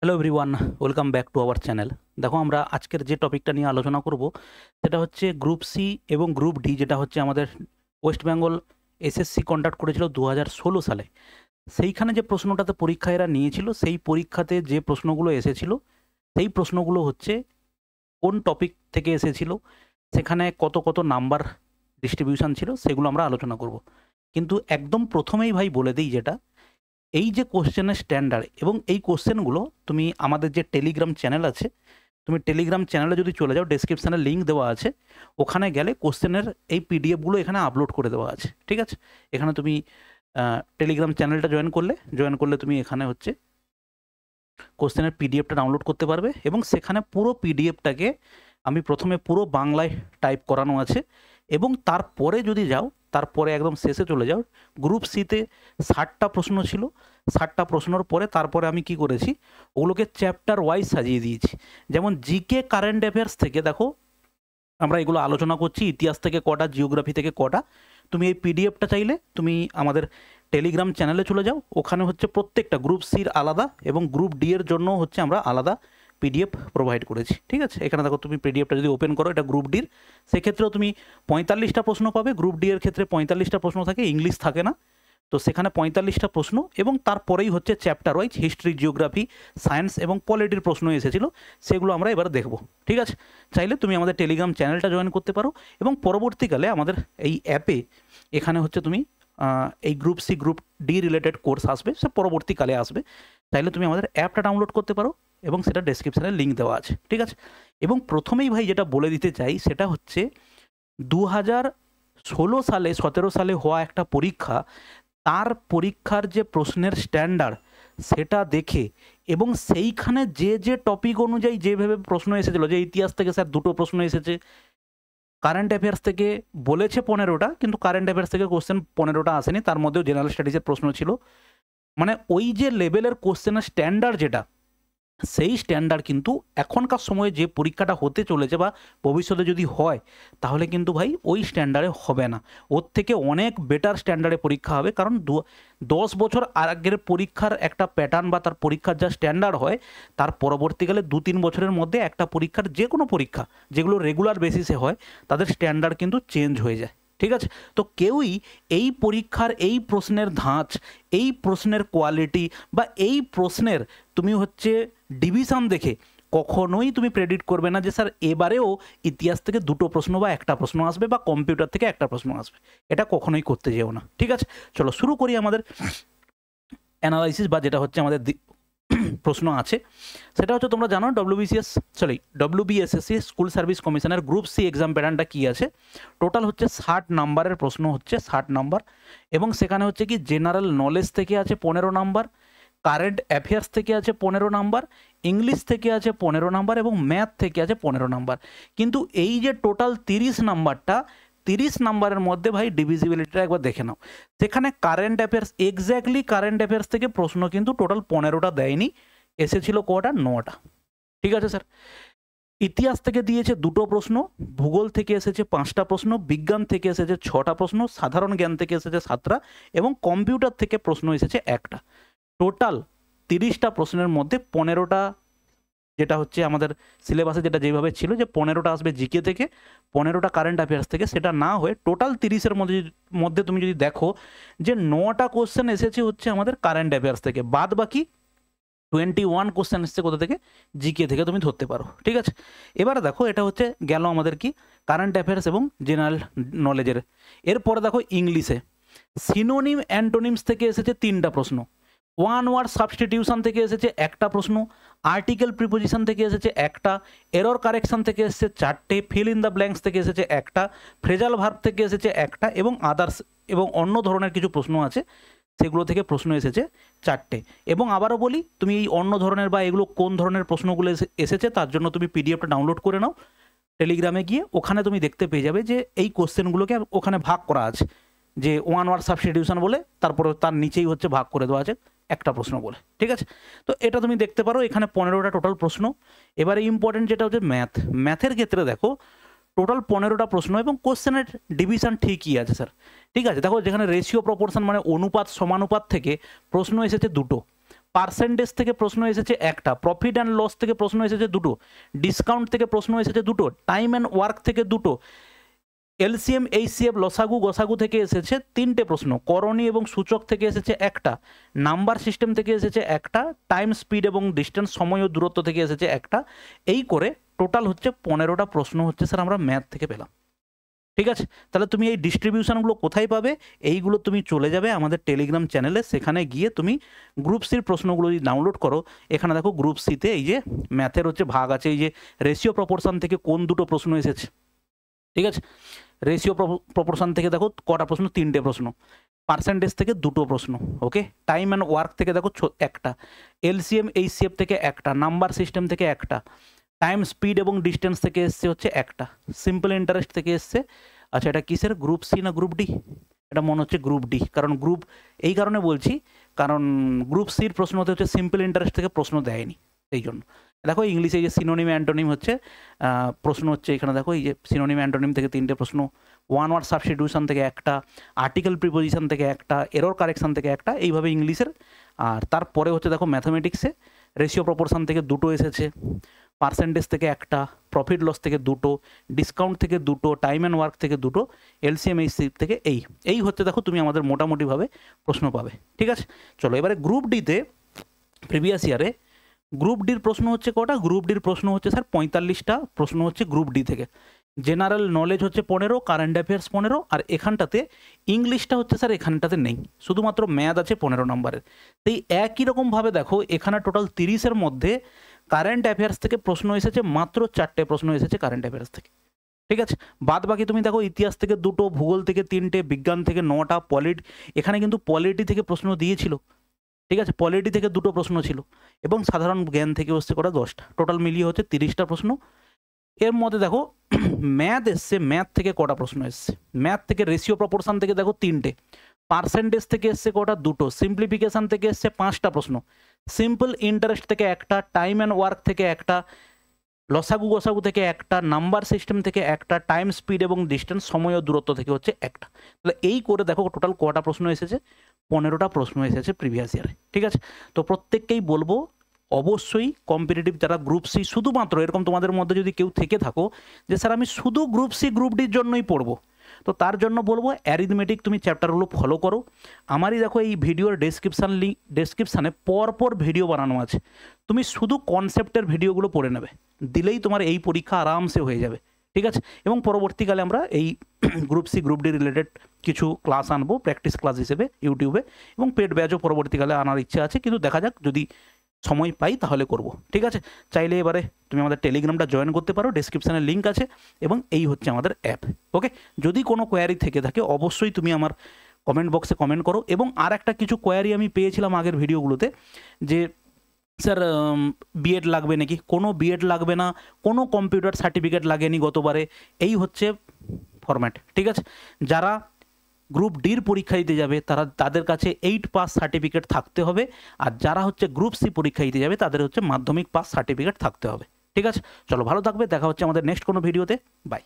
Hello everyone, welcome back to our channel. দেখো, আমরা আজকের যে টপিকটা নিয়ে আলোচনা করব সেটা হচ্ছে গ্রুপ সি এবং গ্রুপ ডি, যেটা হচ্ছে আমাদের ওয়েস্ট বেঙ্গল এসএসসি কন্ডাক্ট করেছিল 2016 সালে। সেইখানে যে প্রশ্নটাতে পরীক্ষা এরা নিয়েছিল, সেই পরীক্ষাতে যে প্রশ্নগুলো এসেছিল, সেই প্রশ্নগুলো হচ্ছে কোন টপিক থেকে এসেছিল, সেখানে কত কত নাম্বার ডিস্ট্রিবিউশন ছিল, সেগুলো আমরা আলোচনা করব। কিন্তু একদম প্রথমেই ভাই বলে দিই, যেটা এই যে কোশ্চেনের স্ট্যান্ডার্ড এবং এই কোশ্চেনগুলো তুমি আমাদের যে টেলিগ্রাম চ্যানেল আছে, তুমি টেলিগ্রাম চ্যানেলে যদি চলে যাও, ডেসক্রিপশানে লিঙ্ক দেওয়া আছে, ওখানে গেলে কোশ্চেনের এই পিডিএফগুলো এখানে আপলোড করে দেওয়া আছে। ঠিক আছে, এখানে তুমি টেলিগ্রাম চ্যানেলটা জয়েন করলে তুমি এখানে হচ্ছে কোশ্চেনের পিডিএফটা ডাউনলোড করতে পারবে এবং সেখানে পুরো পিডিএফটাকে আমি প্রথমে পুরো বাংলায় টাইপ করানো আছে এবং তারপরে যদি যাও, তারপরে একদম শেষে চলে যাও, গ্রুপ সিতে 60টা প্রশ্ন ছিল। 60টা প্রশ্নর পরে তারপরে আমি কি করেছি, ওগুলোকে চ্যাপ্টার ওয়াইজ সাজিয়ে দিয়েছি। যেমন জিকে কারেন্ট অ্যাফেয়ার্স থেকে দেখো, আমরা এগুলো আলোচনা করছি, ইতিহাস থেকে কটা, জিওগ্রাফি থেকে কটা। তুমি এই পিডিএফটা চাইলে তুমি আমাদের টেলিগ্রাম চ্যানেলে চলে যাও, ওখানে হচ্ছে প্রত্যেকটা গ্রুপ সির আলাদা এবং গ্রুপ ডি এর জন্য হচ্ছে আমরা আলাদা পিডিএফ প্রোভাইড করেছি। ঠিক আছে, এখানে দেখো, তুমি পিডিএফটা যদি ওপেন করো, এটা গ্রুপ ডির, সেক্ষেত্রেও তুমি 45টা প্রশ্ন পাবে। গ্রুপ ডি এর ক্ষেত্রে 45টা প্রশ্ন থাকে, ইংলিশ থাকে না, তো সেখানে 45টা প্রশ্ন এবং তারপরেই হচ্ছে chapter wise history, geography, science এবং পলিটির প্রশ্ন এসেছিল, সেগুলো আমরা এবার দেখব। ঠিক আছে, চাইলে তুমি আমাদের টেলিগ্রাম চ্যানেলটা জয়েন করতে পারো এবং পরবর্তীকালে আমাদের এই অ্যাপে এখানে হচ্ছে তুমি এই group C group D related course আসবে, সে পরবর্তীকালে আসবে। চাইলে তুমি আমাদের অ্যাপটা ডাউনলোড করতে পারো এবং সেটা ডেসক্রিপশানে লিঙ্ক দেওয়া আছে। ঠিক আছে, এবং প্রথমেই ভাই যেটা বলে দিতে চাই, সেটা হচ্ছে 2016 সালে 17 সালে হওয়া একটা পরীক্ষা, তার পরীক্ষার যে প্রশ্নের স্ট্যান্ডার্ড সেটা দেখে এবং সেইখানে যে যে টপিক অনুযায়ী যেভাবে প্রশ্ন এসেছিল, যে ইতিহাস থেকে স্যার 2টো প্রশ্ন এসেছে, কারেন্ট অ্যাফেয়ার্স থেকে বলেছে 15টা, কিন্তু কারেন্ট অ্যাফেয়ার্স থেকে কোশ্চেন 15টা আসেনি, তার মধ্যেও জেনারেল স্টাডিজের প্রশ্ন ছিল। মানে ওই যে লেভেলের কোশ্চেনের স্ট্যান্ডার্ড, যেটা সেই স্ট্যান্ডার্ড কিন্তু এখনকার সময়ে যে পরীক্ষাটা হতে চলেছে বা ভবিষ্যতে যদি হয়, তাহলে কিন্তু ভাই ওই স্ট্যান্ডার্ডে হবে না, ওর থেকে অনেক বেটার স্ট্যান্ডার্ডে পরীক্ষা হবে। কারণ 10 বছর আগের পরীক্ষার একটা প্যাটার্ন বা তার পরীক্ষার যা স্ট্যান্ডার্ড হয়, তার পরবর্তীকালে 2-3 বছরের মধ্যে একটা পরীক্ষার, যে কোনো পরীক্ষা যেগুলো রেগুলার বেসিসে হয়, তাদের স্ট্যান্ডার্ড কিন্তু চেঞ্জ হয়ে যায়। ঠিক আছে, তো কেউই এই পরীক্ষার এই প্রশ্নের ধাঁচ, এই প্রশ্নের কোয়ালিটি বা এই প্রশ্নের তুমি হচ্ছে ডিভিশন দেখে কখনোই তুমি প্রেডিক্ট করবে না যে স্যার এবারেও ইতিহাস থেকে 2টো প্রশ্ন বা একটা প্রশ্ন আসবে বা কম্পিউটার থেকে একটা প্রশ্ন আসবে। এটা কখনোই করতে যেও না। ঠিক আছে, চলো শুরু করি আমাদের অ্যানালাইসিস, বা যেটা হচ্ছে আমাদের প্রশ্ন আছে সেটা হচ্ছে, তোমরা জানো ডব্লিউবিএসএসসি স্কুল সার্ভিস কমিশনের গ্রুপ সি এক্সাম প্যাটার্নটা কী আছে। টোটাল হচ্ছে 60 নাম্বারের প্রশ্ন, হচ্ছে 60 নাম্বার, এবং সেখানে হচ্ছে কি জেনারেল নলেজ থেকে আছে 15 নাম্বার, কারেন্ট অ্যাফেয়ার্স থেকে আছে 15 নাম্বার, ইংলিশ থেকে আছে 15 নাম্বার এবং ম্যাথ থেকে আছে 15 নাম্বার। কিন্তু এই যে টোটাল 30 নাম্বারটা, 30 নাম্বারের মধ্যে ভাই ডিভিজিবিলিটিটা একবার দেখে নাও। সেখানে current affairs, exactly current affairs থেকে প্রশ্ন কিন্তু টোটাল 15টা দেয়নি, এসেছিল কটা, 9টা। ঠিক আছে স্যার, ইতিহাস থেকে দিয়েছে 2টো প্রশ্ন, ভূগোল থেকে এসেছে 5টা প্রশ্ন, বিজ্ঞান থেকে এসেছে 6টা প্রশ্ন, সাধারণ জ্ঞান থেকে এসেছে 7টা এবং কম্পিউটার থেকে প্রশ্ন এসেছে একটা। টোটাল 30টা প্রশ্নের মধ্যে 15টা, যেটা হচ্ছে আমাদের সিলেবাসে যেটা যেভাবে ছিল যে 15টা আসবে জিকে থেকে, 15টা কারেন্ট অ্যাফেয়ার্স থেকে, সেটা না হয়ে টোটাল 30-এর মধ্যে তুমি যদি দেখো যে 9টা কোশ্চেন এসেছে হচ্ছে আমাদের কারেন্ট অ্যাফেয়ার্স থেকে, বাদ বাকি 21 কোশ্চেন এসছে কোথা থেকে, জিকে থেকে তুমি ধরতে পারো। ঠিক আছে, এবারে দেখো, এটা হচ্ছে গেল আমাদের কি কারেন্ট অ্যাফেয়ার্স এবং জেনারেল নলেজের। এরপরে দেখো ইংলিশে সিনোনিম অ্যান্টোনিমস থেকে এসেছে 3টা প্রশ্ন, ওয়ান ওয়ার্ড সাবস্টিটিউশন থেকে এসেছে একটা প্রশ্ন, আর্টিকেল প্রিপোজিশন থেকে এসেছে একটা, এরর কারেকশন থেকে এসেছে 4টে, ফিল ইন দ্য ব্ল্যাঙ্কস থেকে এসেছে একটা, ফ্রেজাল ভার্ব থেকে এসেছে একটা এবং আদার্স এবং অন্য ধরনের কিছু প্রশ্ন আছে, সেগুলো থেকে প্রশ্ন এসেছে 4টে। এবং আবারও বলি, তুমি এই অন্য ধরনের বা এগুলো কোন ধরনের প্রশ্নগুলো এসেছে, তার জন্য তুমি পিডিএফটা ডাউনলোড করে নাও, টেলিগ্রামে গিয়ে ওখানে তুমি দেখতে পেয়ে যাবে যে এই কোশ্চেনগুলোকে ওখানে ভাগ করা আছে, যে ওয়ান ওয়ার্ড সাবস্টিটিউশন বলে, তারপরে তার নিচেই হচ্ছে ভাগ করে দেওয়া আছে একটা প্রশ্ন বলে। ঠিক আছে, তো এটা তুমি দেখতে পারো, এখানে 15টা টোটাল প্রশ্ন। এবারে ইম্পর্টেন্ট যেটা হচ্ছে ম্যাথের ক্ষেত্রে দেখো, টোটাল 15টা প্রশ্ন এবং কোশ্চেনের ডিভিশন ঠিকই আছে স্যার। ঠিক আছে, দেখো যেখানে রেশিও প্রপোর্শন মানে অনুপাত সমানুপাত থেকে প্রশ্ন এসেছে 2টো, পার্সেন্টেজ থেকে প্রশ্ন এসেছে একটা, প্রফিট অ্যান্ড লস থেকে প্রশ্ন এসেছে দুটো, ডিসকাউন্ট থেকে প্রশ্ন এসেছে দুটো, টাইম অ্যান্ড ওয়ার্ক থেকে দুটো, এলসিএম এইচসিএফ লসাগু গসাগু থেকে এসেছে তিনটে প্রশ্ন, করণী এবং সূচক থেকে এসেছে একটা, নাম্বার সিস্টেম থেকে এসেছে একটা, টাইম স্পিড এবং ডিস্টেন্স সময় ও দূরত্ব থেকে এসেছে একটা। এই করে টোটাল হচ্ছে 15টা প্রশ্ন হচ্ছে স্যার আমরা ম্যাথ থেকে পেলাম। ঠিক আছে, তাহলে তুমি এই ডিস্ট্রিবিউশনগুলো কোথায় পাবে? এইগুলো তুমি চলে যাবে আমাদের টেলিগ্রাম চ্যানেলে, সেখানে গিয়ে তুমি গ্রুপ সির প্রশ্নগুলো যদি ডাউনলোড করো, এখানে দেখো গ্রুপ সিতে এই যে ম্যাথের হচ্ছে ভাগ আছে, এই যে রেশিও প্রপোর্শন থেকে কোন দুটো প্রশ্ন এসেছে। ঠিক আছে, রেশিও প্রপোর্শন থেকে দেখো কটা প্রশ্ন, তিনটে প্রশ্ন, পার্সেন্টেজ থেকে দুটো প্রশ্ন, ওকে, টাইম অ্যান্ড ওয়ার্ক থেকে দেখো একটা, এলসিএম এইচসিএফ থেকে একটা, নাম্বার সিস্টেম থেকে একটা, টাইম স্পিড এবং ডিস্টেন্স থেকে এসছে হচ্ছে একটা, সিম্পল ইন্টারেস্ট থেকে এসছে। আচ্ছা, এটা কিসের, গ্রুপ সি না গ্রুপ ডি? এটা মনে হচ্ছে গ্রুপ ডি, কারণ গ্রুপ, এই কারণে বলছি কারণ গ্রুপ সির প্রশ্নতে হচ্ছে সিম্পল ইন্টারেস্ট থেকে প্রশ্ন দেয়নি, সেই জন্য। দেখো ইংলিশে এই যে সিনোনিম অ্যান্টোনিম হচ্ছে প্রশ্ন হচ্ছে, এখানে দেখো এই যে সিনোনিম অ্যান্টোনিম থেকে তিনটে প্রশ্ন, ওয়ান ওয়ার্ড সাবস্টিটিউশন থেকে একটা, আর্টিকেল প্রিপোজিশন থেকে একটা, এরর কারেকশন থেকে একটা, এইভাবে ইংলিশের। আর তারপরে হচ্ছে দেখো ম্যাথামেটিক্সে রেশিও প্রপোর্শন থেকে দুটো এসেছে, পার্সেন্টেজ থেকে একটা, প্রফিট লস থেকে দুটো, ডিসকাউন্ট থেকে দুটো, টাইম অ্যান্ড ওয়ার্ক থেকে দুটো, এলসিএম এইচসি থেকে এই হচ্ছে দেখো তুমি আমাদের মোটামুটিভাবে প্রশ্ন পাবে। ঠিক আছে, চলো এবারে গ্রুপ ডিতে প্রিভিয়াস ইয়ারে গ্রুপ ডির প্রশ্ন হচ্ছে কটা? গ্রুপ ডির প্রশ্ন হচ্ছে স্যার 45টা প্রশ্ন হচ্ছে গ্রুপ ডি থেকে। জেনারেল নলেজ হচ্ছে 15, কারেন্ট অ্যাফেয়ার্স 15, আর এখানটাতে ইংলিশটা হচ্ছে স্যার এখানটাতে নেই, শুধুমাত্র ম্যাথ আছে 15 নম্বরের। এই একই রকমভাবে দেখো এখানে টোটাল 30-এর মধ্যে কারেন্ট অ্যাফেয়ার্স থেকে প্রশ্ন এসেছে মাত্র 4টে প্রশ্ন এসেছে কারেন্ট অ্যাফেয়ার্স থেকে। ঠিক আছে, বাদ বাকি তুমি দেখো ইতিহাস থেকে দুটো, ভূগোল থেকে 3টে, বিজ্ঞান থেকে 9টা, এখানে কিন্তু পলিটি থেকে প্রশ্ন দিয়েছিল। ঠিক আছে, পলিটি থেকে দুটো প্রশ্ন ছিল, এবং সাধারণ জ্ঞান থেকে হচ্ছে কটা 10টা, টোটাল মিলিয়ে হচ্ছে 30টা প্রশ্ন। এর মধ্যে দেখো ম্যাথ এসছে, ম্যাথ থেকে কটা প্রশ্ন এসছে? ম্যাথ থেকে রেশিও প্রপোর্শন থেকে দেখো 3টে, পার্সেন্টেজ থেকে এসছে কটা? দুটো, সিম্পলিফিকেশন থেকে এসছে 5টা প্রশ্ন, সিম্পল ইন্টারেস্ট থেকে একটা, টাইম অ্যান্ড ওয়ার্ক থেকে একটা, লসাগু গসাগু থেকে একটা, নাম্বার সিস্টেম থেকে একটা, টাইম স্পিড এবং ডিস্টেন্স সময় ও দূরত্ব থেকে হচ্ছে একটা। তাহলে এই করে দেখো টোটাল কটা প্রশ্ন এসেছে? 15টা প্রশ্ন এসেছে প্রিভিয়াস ইয়ারে। ঠিক আছে, তো প্রত্যেককেই বলবো অবশ্যই কম্পিটিটিভ যারা গ্রুপ সি, শুধুমাত্র এরকম তোমাদের মধ্যে যদি কেউ থেকে থাকো যে স্যার আমি শুধু গ্রুপ সি গ্রুপ ডির জন্যই পড়বো, তো তার জন্য বলবো অ্যারিথমেটিক তুমি চ্যাপ্টারগুলো ফলো করো। আমারই দেখো এই ভিডিওর ডেসক্রিপশানে পরপর ভিডিও বানানো আছে, তুমি শুধু কনসেপ্টের ভিডিওগুলো পড়ে নেবে, দিলেই তোমার এই পরীক্ষা আরামসে হয়ে যাবে। ঠিক আছে, এবং পরবর্তীকালে আমরা এই group C group D related কিছু ক্লাস আনবো প্র্যাকটিস ক্লাস হিসেবে ইউটিউবে, এবং পেড ব্যাচও পরবর্তীকালে আনার ইচ্ছা আছে, কিন্তু দেখা যাক যদি সময় পাই তাহলে করব। ঠিক আছে, চাইলে এবারে তুমি আমাদের টেলিগ্রামটা জয়েন করতে পারো, ডেসক্রিপশানে লিঙ্ক আছে, এবং এই হচ্ছে আমাদের অ্যাপ। ওকে, যদি কোনো কোয়ারি থেকে থাকে অবশ্যই তুমি আমার কমেন্ট বক্সে কমেন্ট করো। এবং আর একটা কিছু কোয়ারি আমি পেয়েছিলাম আগের ভিডিওগুলোতে, যে স্যার বিএড লাগবে নাকি? কোনো বিএড লাগবে না, কোনো কম্পিউটার সার্টিফিকেট লাগেনি গতবারে, এই হচ্ছে ফরম্যাট। ঠিক আছে, যারা গ্রুপ ডির পরীক্ষা দিতে যাবে তাদের কাছে 8 পাস সার্টিফিকেট থাকতে হবে, আর যারা হচ্ছে গ্রুপ সি পরীক্ষা দিতে যাবে তাদের হচ্ছে মাধ্যমিক পাস সার্টিফিকেট থাকতে হবে। ঠিক আছে, চলো ভালো থাকবে, দেখা হচ্ছে আমাদের নেক্সট কোনো ভিডিওতে, বাই।